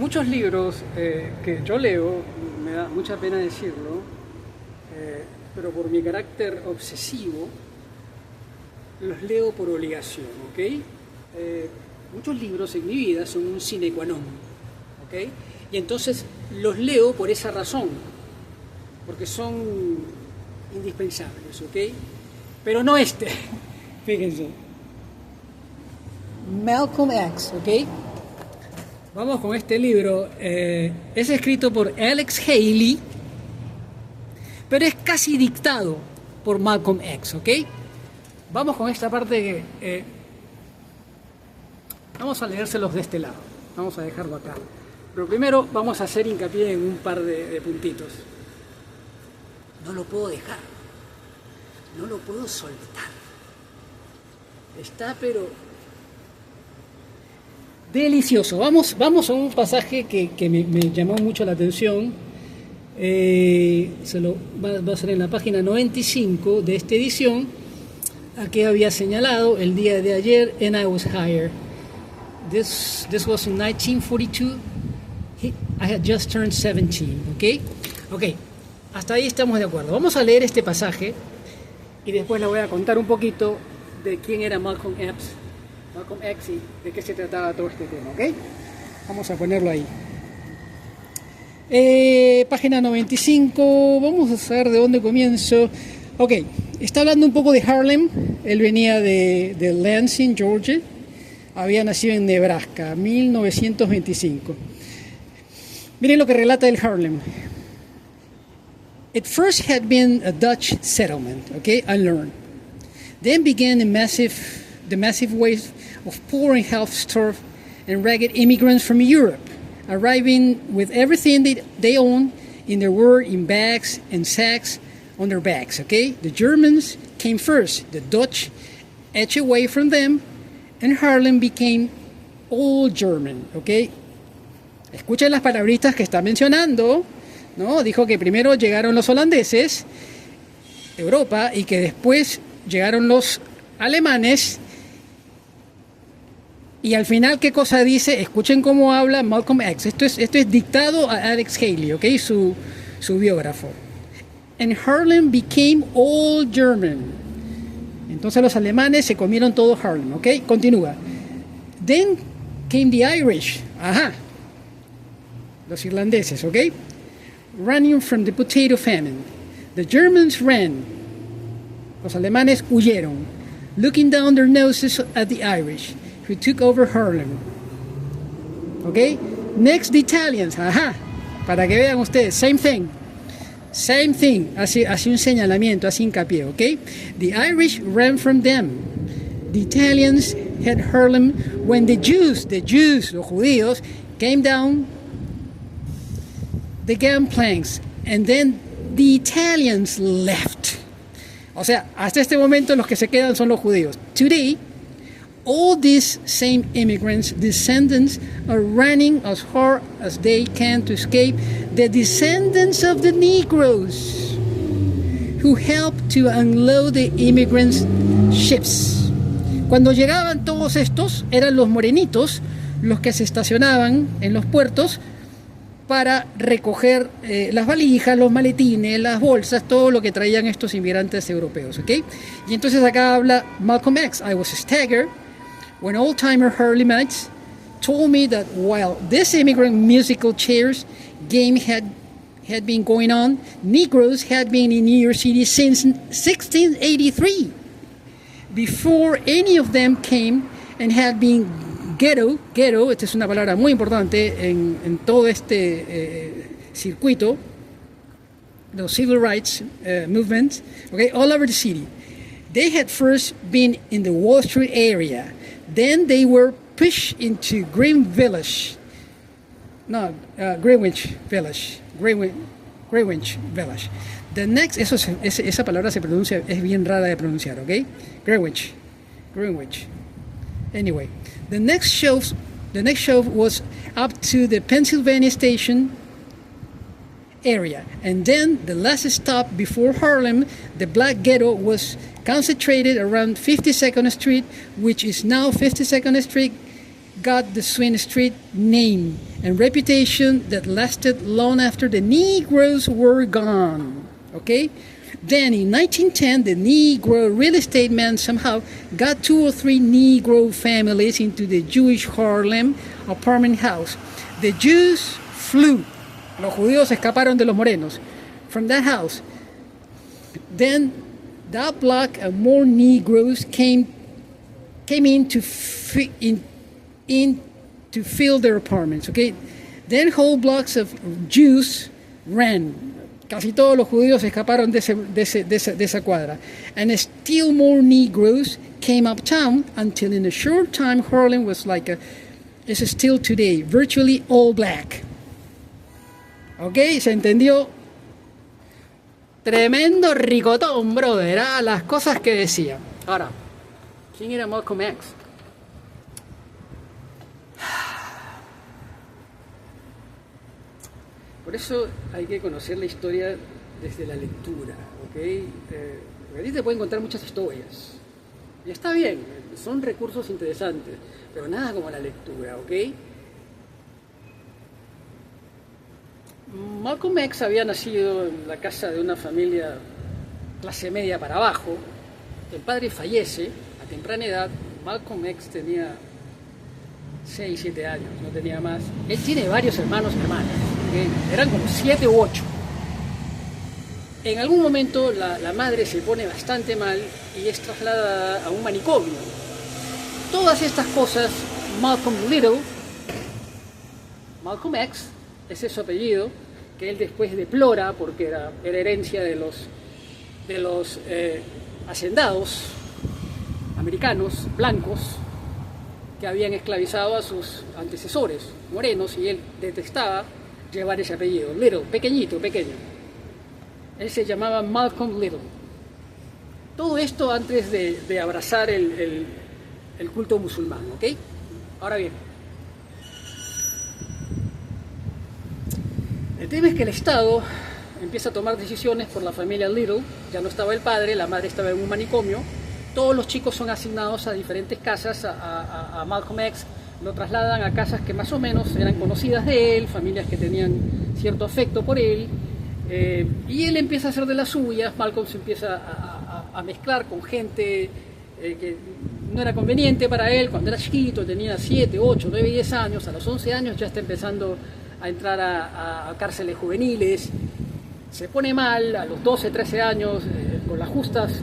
muchos libros que yo leo, me da mucha pena decirlo, pero por mi carácter obsesivo, los leo por obligación, ¿ok? Muchos libros en mi vida son un sine qua non, ¿ok? Y entonces los leo por esa razón, porque son indispensables, ¿ok? Pero no este, fíjense. Malcolm X, ¿ok? Vamos con este libro. Es escrito por Alex Haley, pero es casi dictado por Malcolm X, ¿ok? Vamos con esta parte que... vamos a leérselos de este lado. Vamos a dejarlo acá. Pero primero vamos a hacer hincapié en un par de puntitos. No lo puedo dejar. No lo puedo soltar. Está pero... delicioso. Vamos a un pasaje que me llamó mucho la atención. Va a ser en la página 95 de esta edición. Aquí había señalado el día de ayer, and I was hired. This was in 1942. I had just turned 17. Ok, hasta ahí estamos de acuerdo. Vamos a leer este pasaje y después le voy a contar un poquito de quién era Malcolm X y de qué se trataba todo este tema, ¿ok? Vamos a ponerlo ahí. Página 95, vamos a saber de dónde comienzo. Ok, está hablando un poco de Harlem. Él venía de Lansing, Georgia. Había nacido en Nebraska, 1925. Miren lo que relata el Harlem. It first had been a Dutch settlement, okay, I learned. Then began the massive wave of poor and half-starved and ragged immigrants from Europe, arriving with everything they owned in their world in bags and sacks on their backs, okay? The Germans came first, the Dutch edged away from them, and Harlem became all German, okay? Escuchen las palabritas que está mencionando, ¿no? Dijo que primero llegaron los holandeses, Europa, y que después llegaron los alemanes. Y al final, ¿qué cosa dice? Escuchen cómo habla Malcolm X. Esto es dictado a Alex Haley, ¿ok? Su biógrafo. And Harlem became all German. Entonces los alemanes se comieron todo Harlem, ¿ok? Continúa. Then came the Irish. Ajá. Los irlandeses, ¿ok? Running from the potato famine. The Germans ran. Los alemanes huyeron. Looking down their noses at the Irish, who took over Harlem. Okay? Next, the Italians. Ajá. Para que vean ustedes. Same thing. Hace un señalamiento, hace hincapié. Okay? The Irish ran from them. The Italians had Harlem when the Jews, los judíos, came down the gangplanks. And then the Italians left. O sea, hasta este momento los que se quedan son los judíos. Today, all these same immigrants' descendants are running as hard as they can to escape the descendants of the Negroes who helped to unload the immigrants' ships. Cuando llegaban todos estos, eran los morenitos los que se estacionaban en los puertos para recoger las valijas, los maletines, las bolsas, todo lo que traían estos inmigrantes europeos, ¿ok? Y entonces acá habla Malcolm X. I was staggered when old-timer Harlemites told me that while this immigrant musical chairs game had been going on, Negroes had been in New York City since 1683, before any of them came and had been ghetto, esta es una palabra muy importante en todo este circuito, the civil rights movement, okay, all over the city. They had first been in the Wall Street area, then they were pushed into Greenwich Village. The next, esa palabra se pronuncia, es bien rara de pronunciar, okay? Greenwich. Anyway, the next shelf was up to the Pennsylvania Station area, and then the last stop before Harlem, the Black Ghetto, was concentrated around 52nd Street, which is now 52nd Street, got the Swing Street name and reputation that lasted long after the Negroes were gone. Okay? Then in 1910, the Negro real estate man somehow got 2 or 3 Negro families into the Jewish Harlem apartment house. The Jews flew. Los judíos escaparon de los morenos from that house. Then that block and more Negroes came in to fill their apartments. Okay? Then whole blocks of Jews ran. Casi todos los judíos escaparon de esa cuadra. And still more Negroes came uptown until in a short time Harlem was like it's still today, virtually all black. ¿Ok? ¿Se entendió? Tremendo ricotón, brother, ¿ah? Las cosas que decía. Ahora, ¿quién era Malcolm X? Por eso hay que conocer la historia desde la lectura, ¿ok? A ti te pueden contar muchas historias. Y está bien, son recursos interesantes, pero nada como la lectura, ¿ok? Malcolm X había nacido en la casa de una familia clase media para abajo. El padre fallece a temprana edad. Malcolm X tenía 6, 7 años, no tenía más. Él tiene varios hermanos y hermanas, ¿okay? Eran como 7 u 8. En algún momento la madre se pone bastante mal y es trasladada a un manicomio. Todas estas cosas, Malcolm X, ese es su apellido, que él después deplora porque era herencia de los hacendados americanos blancos que habían esclavizado a sus antecesores morenos, y él detestaba llevar ese apellido. Little, pequeño. Él se llamaba Malcolm Little. Todo esto antes de abrazar el culto musulmán, ¿ok? Ahora bien, el tema es que el Estado empieza a tomar decisiones por la familia Little. Ya no estaba el padre, la madre estaba en un manicomio. Todos los chicos son asignados a diferentes casas. A Malcolm X lo trasladan a casas que más o menos eran conocidas de él, familias que tenían cierto afecto por él. Y él empieza a hacer de las suyas. Malcolm se empieza a mezclar con gente que no era conveniente para él. Cuando era chiquito, tenía 7, 8, 9, 10 años. A los 11 años ya está empezando a entrar a cárceles juveniles. Se pone mal. A los 12, 13 años, con las justas,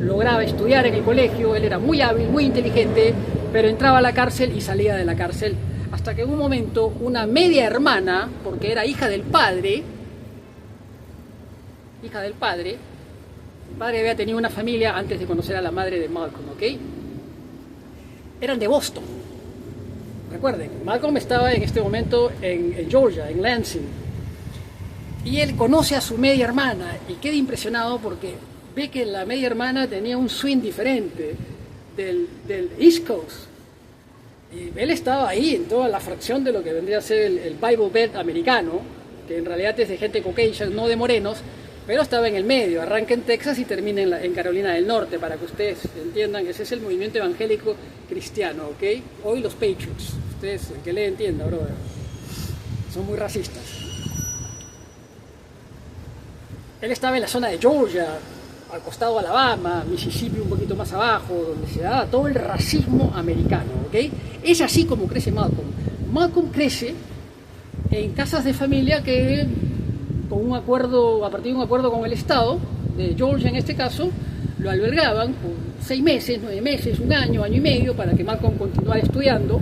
lograba estudiar en el colegio. Él era muy hábil, muy inteligente, pero entraba a la cárcel y salía de la cárcel. Hasta que en un momento una media hermana, porque era hija del padre, el padre había tenido una familia antes de conocer a la madre de Malcolm, ¿ok? Eran de Boston. Recuerden, Malcolm estaba en este momento en Georgia, en Lansing. Y él conoce a su media hermana y queda impresionado porque ve que la media hermana tenía un swing diferente del East Coast. Y él estaba ahí en toda la fracción de lo que vendría a ser el Bible Belt americano, que en realidad es de gente caucasian, no de morenos, pero estaba en el medio. Arranca en Texas y termina en Carolina del Norte, para que ustedes entiendan que ese es el movimiento evangélico cristiano, ¿ok? Hoy los Patriots, ustedes, el que le entienda, brother, son muy racistas. Él estaba en la zona de Georgia, al costado de Alabama, Mississippi un poquito más abajo, donde se daba todo el racismo americano, ¿ok? Es así como crece Malcolm. Malcolm crece en casas de familia que, a partir de un acuerdo con el Estado, de Georgia en este caso, lo albergaban por 6 meses, 9 meses, 1 año, año y medio, para que Malcolm continuara estudiando,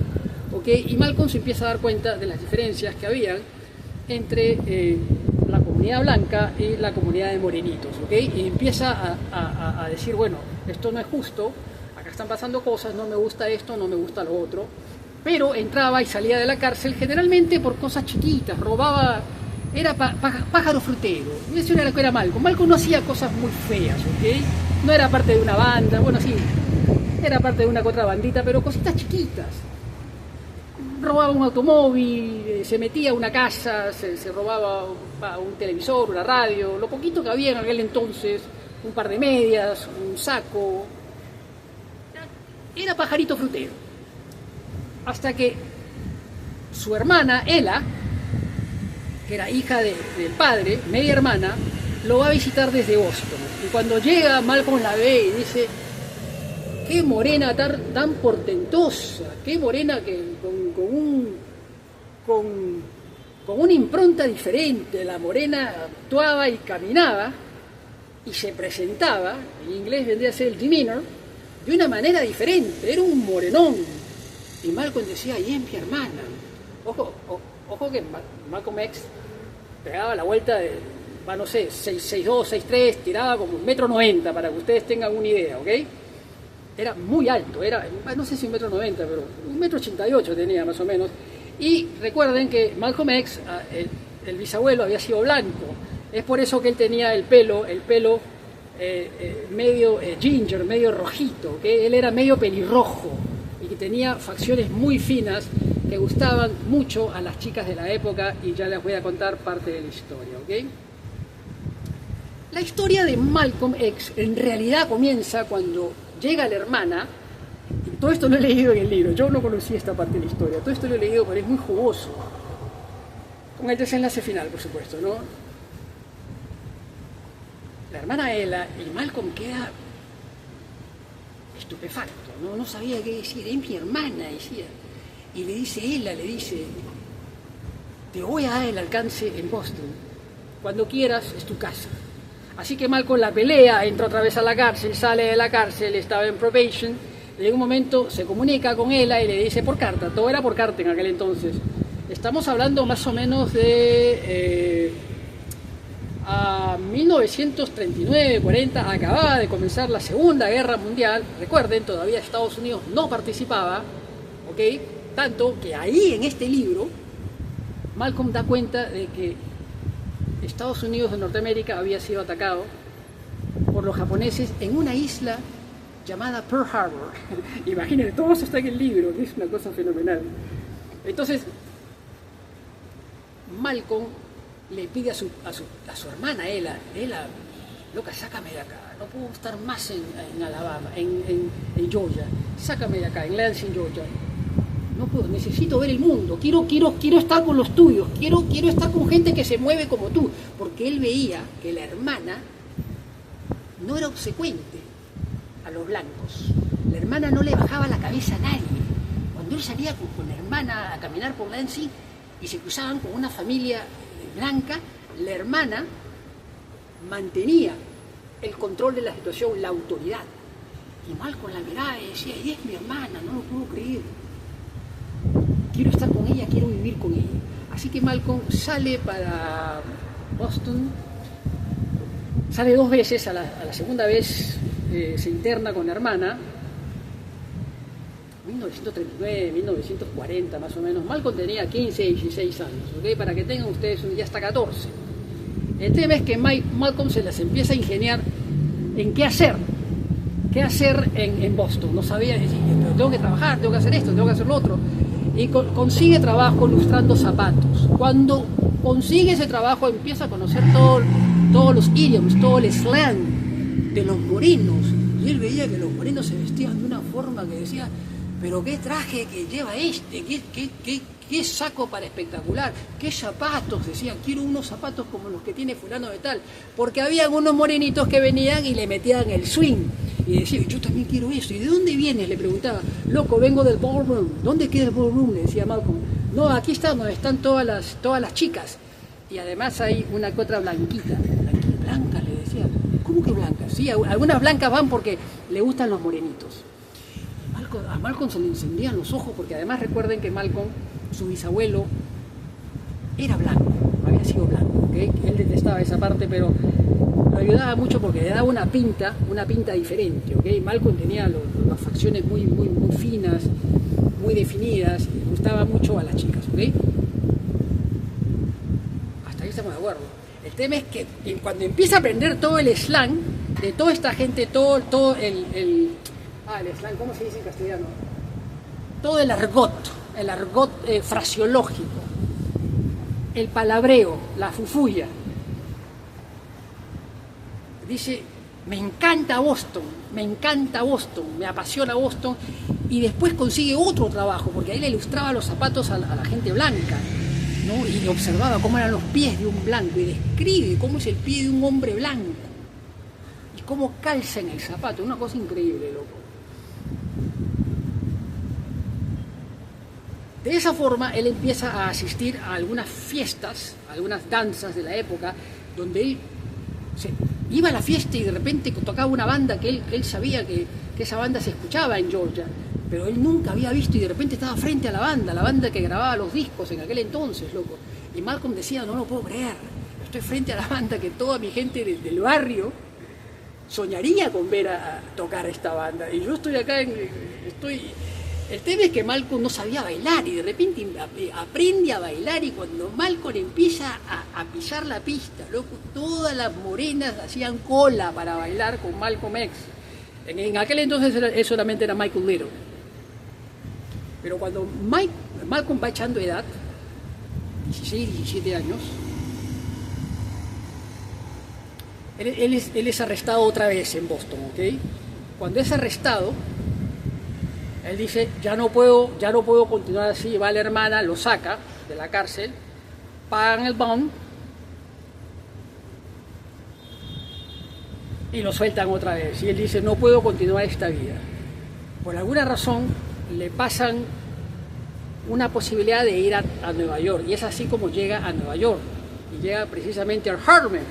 ¿ok? Y Malcolm se empieza a dar cuenta de las diferencias que había entre la comunidad blanca y la comunidad de morenitos, ¿ok? Y empieza a decir, bueno, esto no es justo, acá están pasando cosas, no me gusta esto, no me gusta lo otro. Pero entraba y salía de la cárcel generalmente por cosas chiquitas, robaba, era pájaro frutero. Eso era lo que era Malcolm. Malcolm no hacía cosas muy feas, ¿ok? No era parte de una banda, bueno, sí, era parte de una que otra bandita, pero cositas chiquitas. Robaba un automóvil, se metía a una casa, se robaba un televisor, una radio, lo poquito que había en aquel entonces, un par de medias, un saco. Era pajarito frutero. Hasta que su hermana, Ella, que era hija del padre, media hermana, lo va a visitar desde Boston. Y cuando llega, Malcolm la ve y dice: qué morena tan portentosa, qué morena que con una impronta diferente. La morena actuaba y caminaba y se presentaba, en inglés vendría a ser el demeanor, de una manera diferente, era un morenón. Y Malcolm decía: y es mi hermana. Ojo que Malcolm X pegaba la vuelta de, no sé, 6'2", 6'3", tiraba como 1,90 m, para que ustedes tengan una idea, ¿ok? Era muy alto, era, no sé si 1,90 m, pero 1,88 m tenía más o menos. Y recuerden que Malcolm X, el bisabuelo, había sido blanco. Es por eso que él tenía el pelo medio ginger, medio rojito, que él era medio pelirrojo y que tenía facciones muy finas que gustaban mucho a las chicas de la época, y ya les voy a contar parte de la historia, ¿ok? La historia de Malcolm X en realidad comienza cuando llega la hermana. Y todo esto lo he leído en el libro, yo no conocí esta parte de la historia, todo esto lo he leído, pero es muy jugoso, con el desenlace final, por supuesto, ¿no? La hermana Ella, y Malcolm queda estupefacto, no sabía qué decir. Es mi hermana, decía. Y le dice Ella, te voy a dar el alcance en Boston, cuando quieras es tu casa. Así que Malcolm la pelea, entra otra vez a la cárcel, sale de la cárcel, estaba en probation, y en un momento se comunica con Ella y le dice por carta, todo era por carta en aquel entonces. Estamos hablando más o menos de a 1939-40, acababa de comenzar la Segunda Guerra Mundial. Recuerden, todavía Estados Unidos no participaba, ¿ok? Tanto que ahí en este libro Malcolm da cuenta de que Estados Unidos de Norteamérica había sido atacado por los japoneses en una isla llamada Pearl Harbor. Imagínense, todo eso está en el libro, que es una cosa fenomenal. Entonces, Malcolm le pide a su hermana, Ella, loca, sácame de acá, no puedo estar más en Alabama, en Georgia, sácame de acá, en Lansing, Georgia. No puedo, necesito ver el mundo, quiero estar con los tuyos, quiero estar con gente que se mueve como tú, porque él veía que la hermana no era obsecuente a los blancos. La hermana no le bajaba la cabeza a nadie. Cuando él salía con la hermana a caminar por Lansing y se cruzaban con una familia blanca, la hermana mantenía el control de la situación, la autoridad. Y Malcolm la miraba y decía: ella es mi hermana, no lo puedo creer. Quiero estar con ella, quiero vivir con ella. Así que Malcolm sale para Boston, sale 2 veces, a la segunda vez se interna con la hermana, 1939, 1940 más o menos. Malcolm tenía 15, 16 años, ¿okay? Para que tengan ustedes ya hasta 14. El tema es que Malcolm se les empieza a ingeniar en qué hacer en Boston. No sabía decir, pero tengo que trabajar, tengo que hacer esto, tengo que hacer lo otro. Y consigue trabajo lustrando zapatos. Cuando consigue ese trabajo empieza a conocer todos los idioms, todo el slang de los morenos. Y él veía que los morenos se vestían de una forma que decía: pero qué traje que lleva este, qué saco para espectacular, qué zapatos, decía, quiero unos zapatos como los que tiene fulano de tal, porque habían unos morenitos que venían y le metían el swing, y decía, yo también quiero eso. ¿Y de dónde vienes?, le preguntaba. Loco, vengo del ballroom. ¿Dónde queda el ballroom?, le decía Malcolm. No, aquí está donde están todas las chicas, y además hay una que otra blanquita, blanca, le decía. ¿Cómo que blanca? Sí, algunas blancas van porque le gustan los morenitos. A Malcolm se le encendían los ojos, porque además recuerden que Malcolm, su bisabuelo, era blanco, había sido blanco, ¿okay? Él detestaba esa parte, pero lo ayudaba mucho porque le daba una pinta diferente, ¿okay? Malcolm tenía las facciones muy finas, muy definidas, y le gustaba mucho a las chicas, ¿okay? Hasta ahí estamos de acuerdo. El tema es que cuando empieza a aprender todo el slang de toda esta gente, todo el slang, ¿cómo se dice en castellano? Todo el argot fraseológico, el palabreo, la fufulla. Dice, me encanta Boston, me apasiona Boston, y después consigue otro trabajo, porque ahí le ilustraba los zapatos a la gente blanca, ¿no? Y observaba cómo eran los pies de un blanco y describe cómo es el pie de un hombre blanco y cómo calza en el zapato, una cosa increíble, loco. De esa forma él empieza a asistir a algunas fiestas, a algunas danzas de la época, donde él iba a la fiesta y de repente tocaba una banda que él sabía que esa banda se escuchaba en Georgia, pero él nunca había visto, y de repente estaba frente a la banda que grababa los discos en aquel entonces, loco. Y Malcolm decía, no lo puedo creer, estoy frente a la banda que toda mi gente del barrio soñaría con ver a tocar esta banda, y yo estoy acá, El tema es que Malcolm no sabía bailar, y de repente aprende a bailar, y cuando Malcolm empieza a pisar la pista, loco, todas las morenas hacían cola para bailar con Malcolm X. En aquel entonces él solamente era Michael Little. Pero cuando Malcolm va echando edad, 16, 17 años, él es arrestado otra vez en Boston, ¿ok? Cuando es arrestado, él dice, ya no puedo continuar así. Va la hermana, lo saca de la cárcel, pagan el bond y lo sueltan otra vez. Y él dice, no puedo continuar esta vida. Por alguna razón le pasan una posibilidad de ir a Nueva York, y es así como llega a Nueva York, y llega precisamente al Harlem,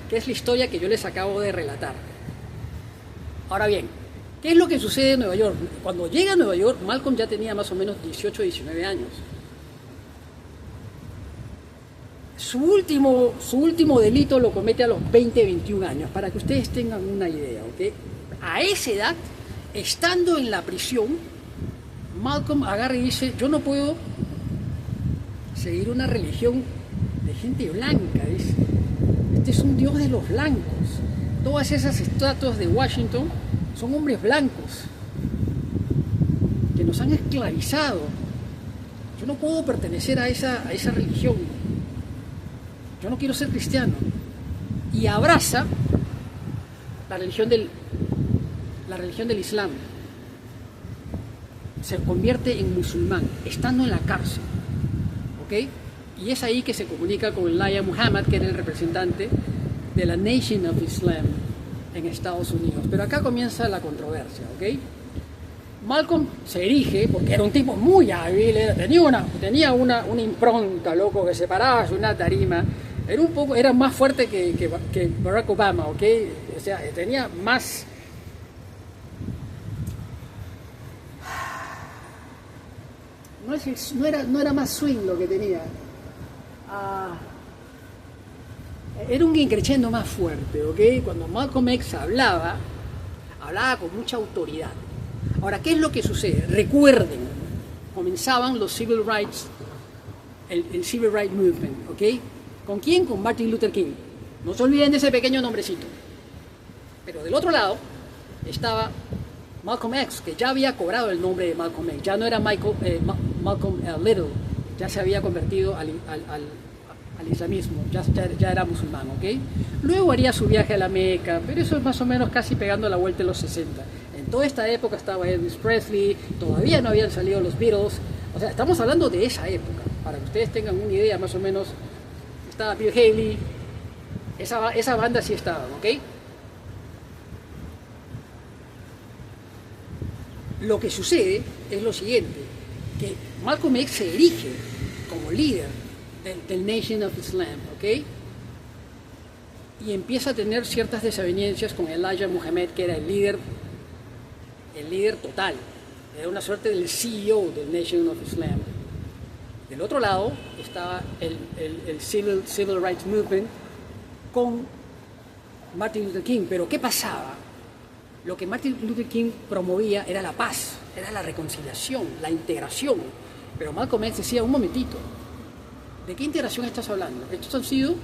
que es la historia que yo les acabo de relatar. Ahora bien, ¿qué es lo que sucede en Nueva York? Cuando llega a Nueva York, Malcolm ya tenía más o menos 18, 19 años. Su último delito lo comete a los 20, 21 años, para que ustedes tengan una idea, ¿ok? A esa edad, estando en la prisión, Malcolm agarra y dice, yo no puedo seguir una religión de gente blanca, dice. Este es un Dios de los blancos. Todas esas estatuas de Washington son hombres blancos que nos han esclavizado. Yo no puedo pertenecer a esa religión. Yo no quiero ser cristiano. Y abraza la religión del Islam. Se convierte en musulmán, estando en la cárcel, ¿ok? Y es ahí que se comunica con Elijah Muhammad, que era el representante de la Nation of Islam en Estados Unidos. Pero acá comienza la controversia, ¿ok? Malcolm se erige, porque era un tipo muy hábil, tenía una impronta, loco, que se paraba de una tarima, era más fuerte que Barack Obama, ¿ok? O sea, tenía más... No era más swing lo que tenía. Era un increchendo más fuerte, ¿ok? Cuando Malcolm X hablaba con mucha autoridad. Ahora, ¿qué es lo que sucede? Recuerden, comenzaban los civil rights, el civil rights movement, ¿ok? ¿Con quién? Con Martin Luther King. No se olviden de ese pequeño nombrecito. Pero del otro lado estaba Malcolm X, que ya había cobrado el nombre de Malcolm X. Ya no era Malcolm Little, ya se había convertido al islamismo, ya era musulmán, ¿ok? Luego haría su viaje a la Meca, pero eso es más o menos casi pegando la vuelta en los 60. En toda esta época estaba Elvis Presley, todavía no habían salido los Beatles, o sea, estamos hablando de esa época, para que ustedes tengan una idea más o menos. Estaba Bill Haley, esa banda sí estaba, ¿ok? Lo que sucede es lo siguiente, que Malcolm X se erige como líder del Nation of Islam, ¿ok? Y empieza a tener ciertas desavenencias con Elijah Muhammad, que era el líder total, era una suerte del CEO del Nation of Islam. Del otro lado estaba el Civil Rights Movement con Martin Luther King. Pero ¿qué pasaba? Lo que Martin Luther King promovía era la paz, era la reconciliación, la integración. Pero Malcolm X decía, un momentito, ¿de qué integración estás hablando? Estos han sido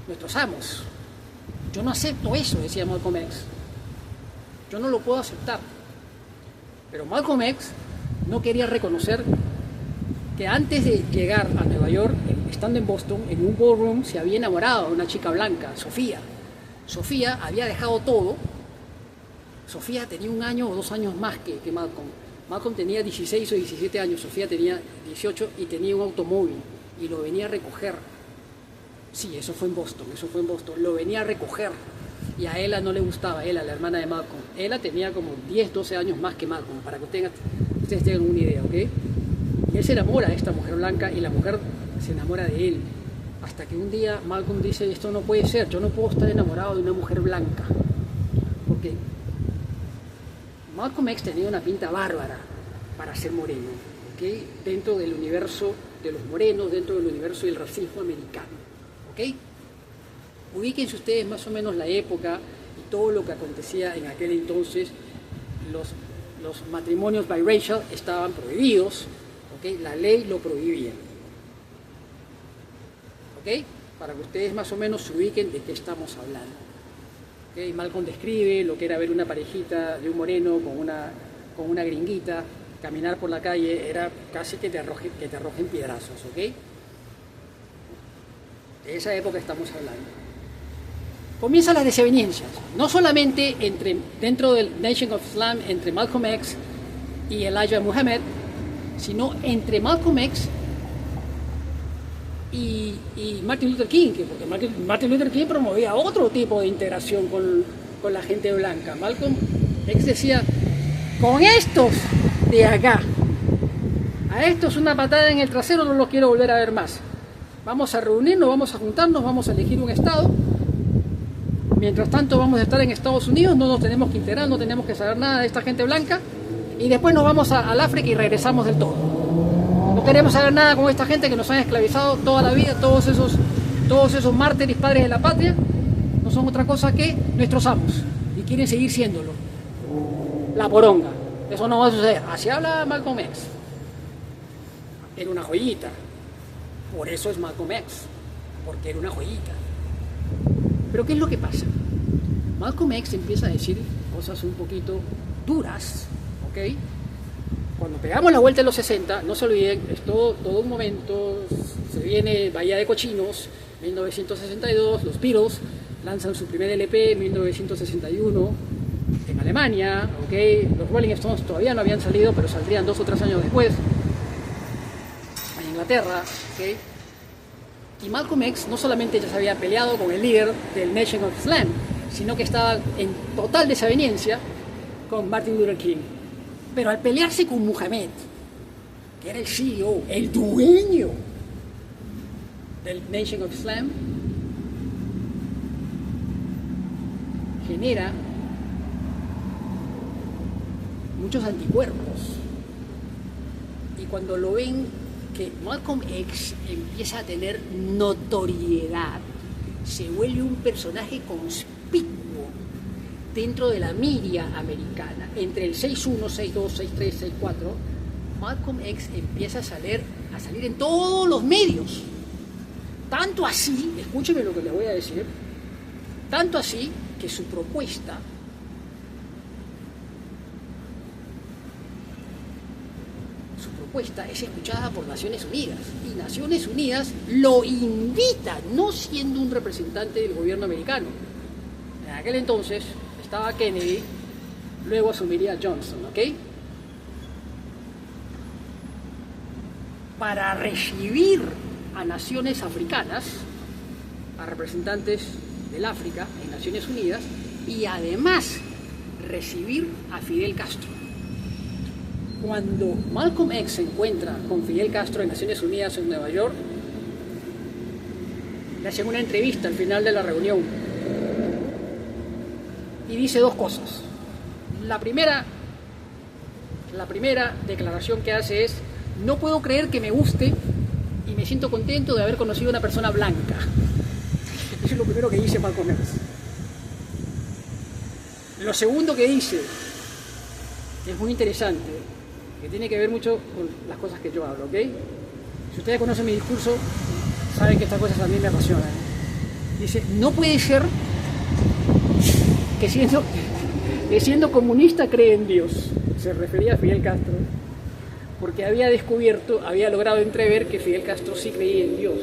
nuestros amos. Yo no acepto eso, decía Malcolm X. Yo no lo puedo aceptar. Pero Malcolm X no quería reconocer que antes de llegar a Nueva York, estando en Boston, en un ballroom, se había enamorado de una chica blanca, Sofía. Sofía había dejado todo Sofía tenía 1 año o 2 años más que Malcolm. Malcolm tenía 16 o 17 años, Sofía tenía 18 y tenía un automóvil y lo venía a recoger. Sí, eso fue en Boston, lo venía a recoger y a Ella no le gustaba, Ella, la hermana de Malcolm. Ella tenía como 10, 12 años más que Malcolm, para que ustedes tengan una idea, ¿ok? Y él se enamora de esta mujer blanca y la mujer se enamora de él. Hasta que un día Malcolm dice, esto no puede ser, yo no puedo estar enamorado de una mujer blanca. Porque Malcolm X tenía una pinta bárbara para ser moreno, ¿okay? Dentro del universo de los morenos, dentro del universo del racismo americano, ¿okay? Ubíquense ustedes más o menos la época y todo lo que acontecía en aquel entonces. Los matrimonios biracial estaban prohibidos, ¿okay? La ley lo prohibía, ¿okay? Para que ustedes más o menos se ubiquen de qué estamos hablando. ¿Okay? Malcolm describe lo que era ver una parejita de un moreno con una gringuita, caminar por la calle, era casi que te arrojen piedrazos, ¿ok? De esa época estamos hablando. Comienzan las desavenencias, no solamente dentro del Nation of Islam, entre Malcolm X y Elijah Muhammad, sino entre Malcolm X y Martin Luther King, porque Martin Luther King promovía otro tipo de integración con la gente blanca. Malcolm X decía, con estos de acá, a estos una patada en el trasero, no los quiero volver a ver más. Vamos a reunirnos, vamos a juntarnos, vamos a elegir un estado. Mientras tanto vamos a estar en Estados Unidos, no nos tenemos que integrar, no tenemos que saber nada de esta gente blanca, y después nos vamos al África y regresamos del todo. No queremos saber nada con esta gente que nos han esclavizado toda la vida, todos esos mártires, padres de la patria, no son otra cosa que nuestros amos, y quieren seguir siéndolo. La poronga, eso no va a suceder. Así habla Malcolm X. Era una joyita, por eso es Malcolm X, porque era una joyita. Pero ¿qué es lo que pasa? Malcolm X empieza a decir cosas un poquito duras, ¿ok? Cuando pegamos la vuelta en los 60, no se olviden, es todo un momento, se viene Bahía de Cochinos, 1962, los Beatles lanzan su primer LP en 1961 en Alemania, ¿ok? Los Rolling Stones todavía no habían salido, pero saldrían 2 o 3 años después en Inglaterra, ¿ok? Y Malcolm X no solamente ya se había peleado con el líder del Nation of Islam, sino que estaba en total desaveniencia con Martin Luther King. Pero al pelearse con Muhammad, que era el CEO, el dueño del Nation of Islam, genera muchos anticuerpos. Y cuando lo ven que Malcolm X empieza a tener notoriedad, se vuelve un personaje conspicuo dentro de la media americana, entre el 6'1", 6'2", 6'3", 6'4", Malcolm X empieza a salir en todos los medios. Tanto así, escúcheme lo que les voy a decir, tanto así que su propuesta es escuchada por Naciones Unidas, y Naciones Unidas lo invita, no siendo un representante del gobierno americano. En aquel entonces estaba Kennedy, luego asumiría Johnson, ¿ok? Para recibir a naciones africanas, a representantes del África en Naciones Unidas, y además recibir a Fidel Castro. Cuando Malcolm X se encuentra con Fidel Castro en Naciones Unidas en Nueva York, le hacen una entrevista al final de la reunión y dice 2 cosas. La primera declaración que hace es: no puedo creer que me guste y me siento contento de haber conocido a una persona blanca. Eso es lo primero que dice Malcolm X. Lo segundo que dice es muy interesante, que tiene que ver mucho con las cosas que yo hablo, ¿ok? Si ustedes conocen mi discurso, saben que estas cosas a mí me apasionan. Dice, no puede ser que siendo comunista cree en Dios. Se refería a Fidel Castro, porque había logrado entrever que Fidel Castro sí creía en Dios.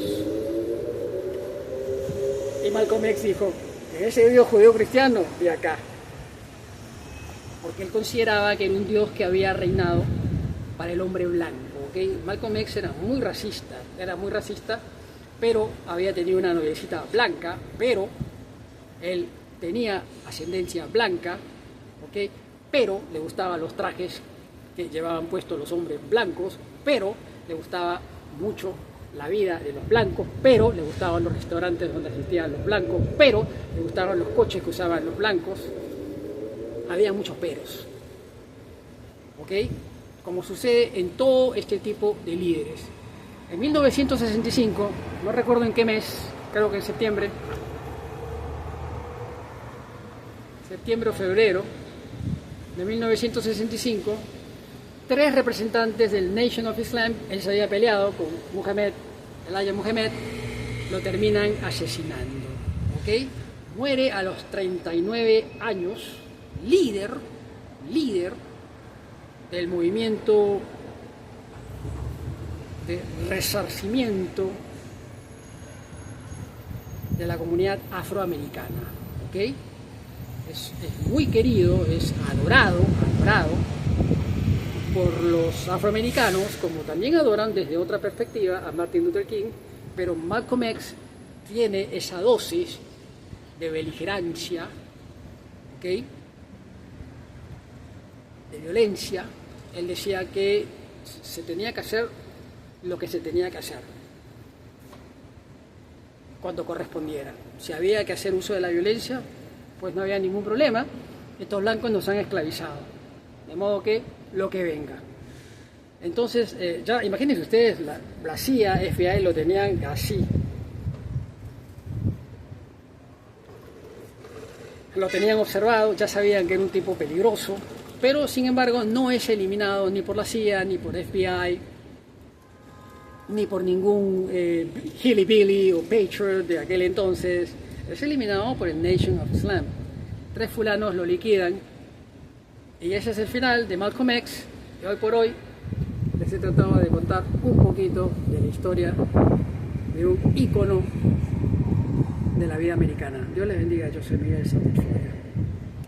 Y Malcolm X dijo, ese Dios judeo cristiano de acá. porque él consideraba que era un Dios que había reinado para el hombre blanco. ¿Okay? Malcolm X era muy racista, pero había tenido una noviecita blanca, pero él tenía ascendencia blanca, ¿okay? Pero le gustaban los trajes que llevaban puestos los hombres blancos, pero le gustaba mucho la vida de los blancos, pero le gustaban los restaurantes donde asistían los blancos, pero le gustaban los coches que usaban los blancos. Había muchos peros, ¿ok? Como sucede en todo este tipo de líderes. En 1965, no recuerdo en qué mes, creo que en septiembre o febrero de 1965, 3 representantes del Nation of Islam, él se había peleado con Elijah Muhammad, lo terminan asesinando, ¿ok? Muere a los 39 años, líder del movimiento de resarcimiento de la comunidad afroamericana, ¿ok? Es muy querido, es adorado por los afroamericanos, como también adoran desde otra perspectiva a Martin Luther King, pero Malcolm X tiene esa dosis de beligerancia, ¿ok? De violencia. Él decía que se tenía que hacer lo que se tenía que hacer cuando correspondiera. Si había que hacer uso de la violencia, pues no había ningún problema. Estos blancos nos han esclavizado, de modo que lo que venga. Entonces, ya imagínense ustedes, la CIA, FBI lo tenían así. Lo tenían observado, ya sabían que era un tipo peligroso, pero sin embargo no es eliminado ni por la CIA, ni por FBI, ni por ningún hillbilly o patriot de aquel entonces. Es eliminado por el Nation of Islam. 3 fulanos lo liquidan y ese es el final de Malcolm X. Y hoy por hoy les he tratado de contar un poquito de la historia de un ícono de la vida americana. Dios les bendiga, yo soy Miguel Santos.